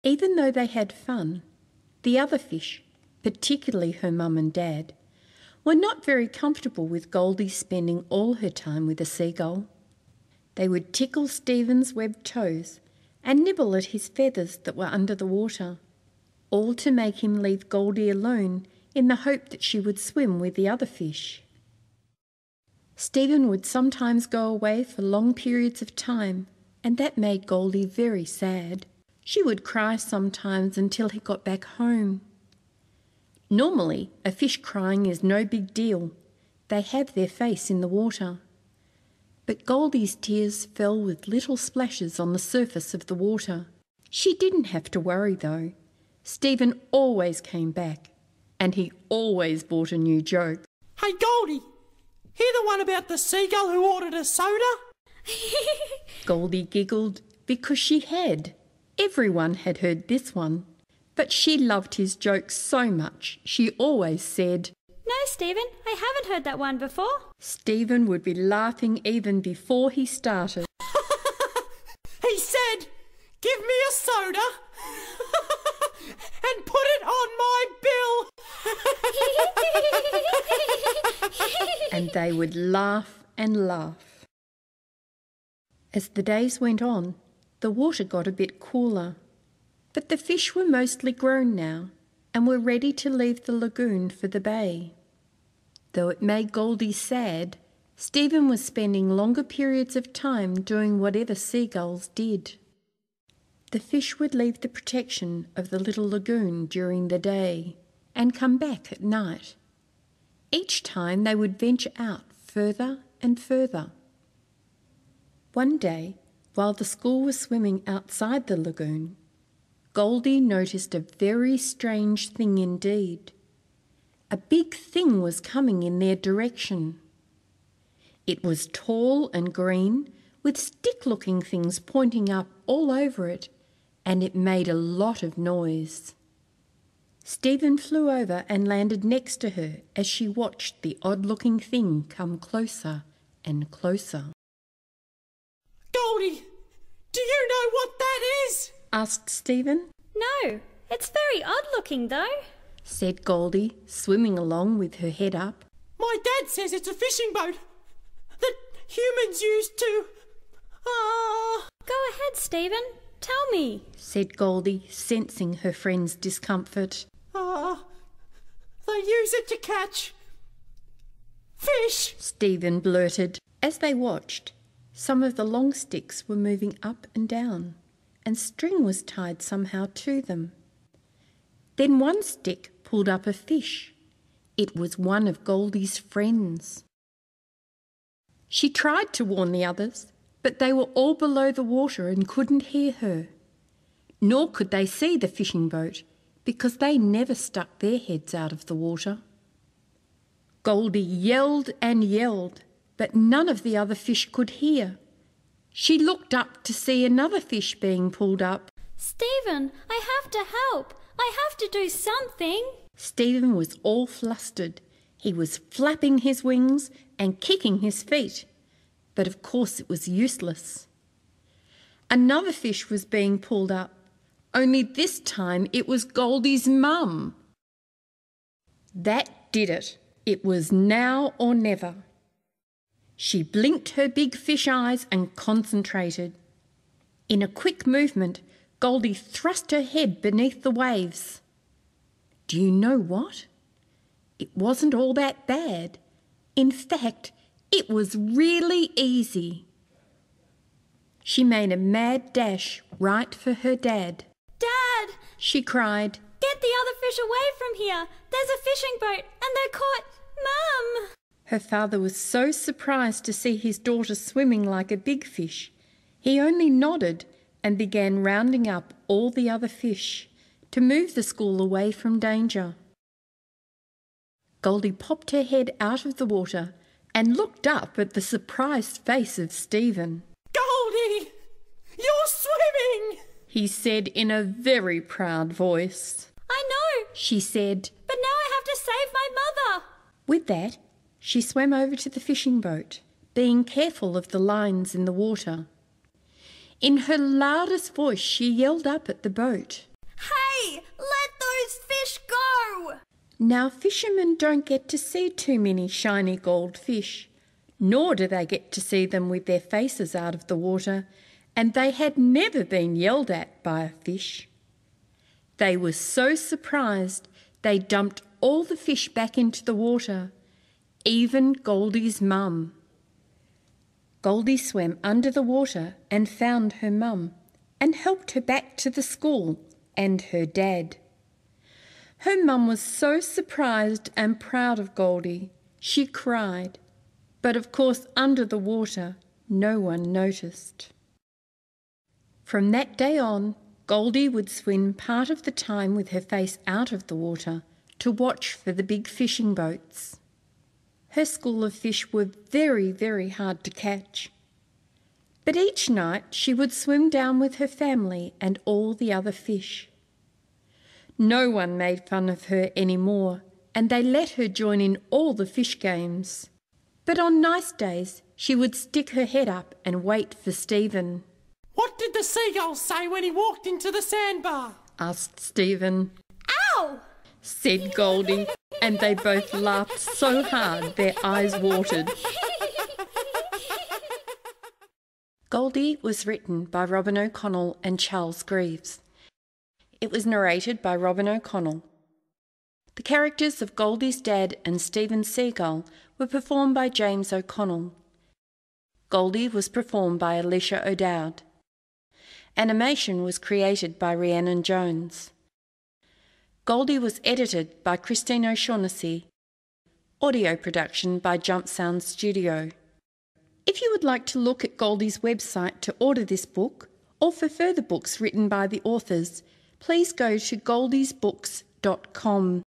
Even though they had fun, the other fish, particularly her mum and dad, were not very comfortable with Goldy spending all her time with a seagull. They would tickle Stephen's webbed toes and nibble at his feathers that were under the water, all to make him leave Goldy alone in the hope that she would swim with the other fish. Stephen would sometimes go away for long periods of time, and that made Goldy very sad. She would cry sometimes until he got back home. Normally, a fish crying is no big deal. They have their face in the water. But Goldy's tears fell with little splashes on the surface of the water. She didn't have to worry, though. Stephen always came back, and he always brought a new joke. Hey, Goldy, hear the one about the seagull who ordered a soda? Goldy giggled because she had. Everyone had heard this one. But she loved his jokes so much, she always said, "No, Stephen, I haven't heard that one before." Stephen would be laughing even before he started. He said, "Give me a soda and put it on my bill." And they would laugh and laugh. As the days went on, the water got a bit cooler. But the fish were mostly grown now and were ready to leave the lagoon for the bay. Though it made Goldy sad, Stephen was spending longer periods of time doing whatever seagulls did. The fish would leave the protection of the little lagoon during the day and come back at night. Each time they would venture out further and further. One day, while the school was swimming outside the lagoon, Goldy noticed a very strange thing indeed. A big thing was coming in their direction. It was tall and green, with stick-looking things pointing up all over it, and it made a lot of noise. Stephen flew over and landed next to her as she watched the odd-looking thing come closer and closer. Goldy, do you know what that is? Asked Stephen. "No, it's very odd-looking though," said Goldy, swimming along with her head up. My dad says it's a fishing boat that humans use to... "Go ahead, Stephen. Tell me," said Goldy, sensing her friend's discomfort. They use it to catch... fish." Stephen blurted. As they watched, some of the long sticks were moving up and down, and string was tied somehow to them. Then one stick pulled up a fish. It was one of Goldy's friends. She tried to warn the others, but they were all below the water and couldn't hear her. Nor could they see the fishing boat, because they never stuck their heads out of the water. Goldy yelled and yelled, but none of the other fish could hear. She looked up to see another fish being pulled up. "Stephen, I have to help. I have to do something." Stephen was all flustered. He was flapping his wings and kicking his feet, but of course it was useless. Another fish was being pulled up, only this time it was Goldy's mum. That did it. It was now or never. She blinked her big fish eyes and concentrated. In a quick movement, Goldy thrust her head beneath the waves. Do you know what? It wasn't all that bad. In fact, it was really easy. She made a mad dash right for her dad. "Dad!" she cried. "Get the other fish away from here. There's a fishing boat and they're caught. Mum!" Her father was so surprised to see his daughter swimming like a big fish. He only nodded and began rounding up all the other fish to move the school away from danger. Goldy popped her head out of the water and looked up at the surprised face of Stephen. "Goldy, you're swimming!" he said in a very proud voice. "I know," she said, "but now I have to save my mother." With that, she swam over to the fishing boat, being careful of the lines in the water. In her loudest voice, she yelled up at the boat. Now fishermen don't get to see too many shiny gold fish, nor do they get to see them with their faces out of the water, and they had never been yelled at by a fish. They were so surprised they dumped all the fish back into the water, even Goldy's mum. Goldy swam under the water and found her mum and helped her back to the school and her dad. Her mum was so surprised and proud of Goldy, she cried. But of course under the water no one noticed. From that day on, Goldy would swim part of the time with her face out of the water to watch for the big fishing boats. Her school of fish were very, very hard to catch. But each night she would swim down with her family and all the other fish. No one made fun of her any more, and they let her join in all the fish games. But on nice days she would stick her head up and wait for Stephen. What did the seagull say when he walked into the sandbar? Asked Stephen. Ow! Said Goldy, and they both laughed so hard their eyes watered. Goldy was written by Robin O'Connell and Charles Greaves. It was narrated by Robin O'Connell. The characters of Goldy's dad and Stephen Seagull were performed by James O'Connell. Goldy was performed by Alicia O'Dowd. Animation was created by Rhiannon Jones. Goldy was edited by Christine O'Shaughnessy. Audio production by Jump Sound Studio. If you would like to look at Goldy's website to order this book, or for further books written by the authors, please go to goldysbooks.com.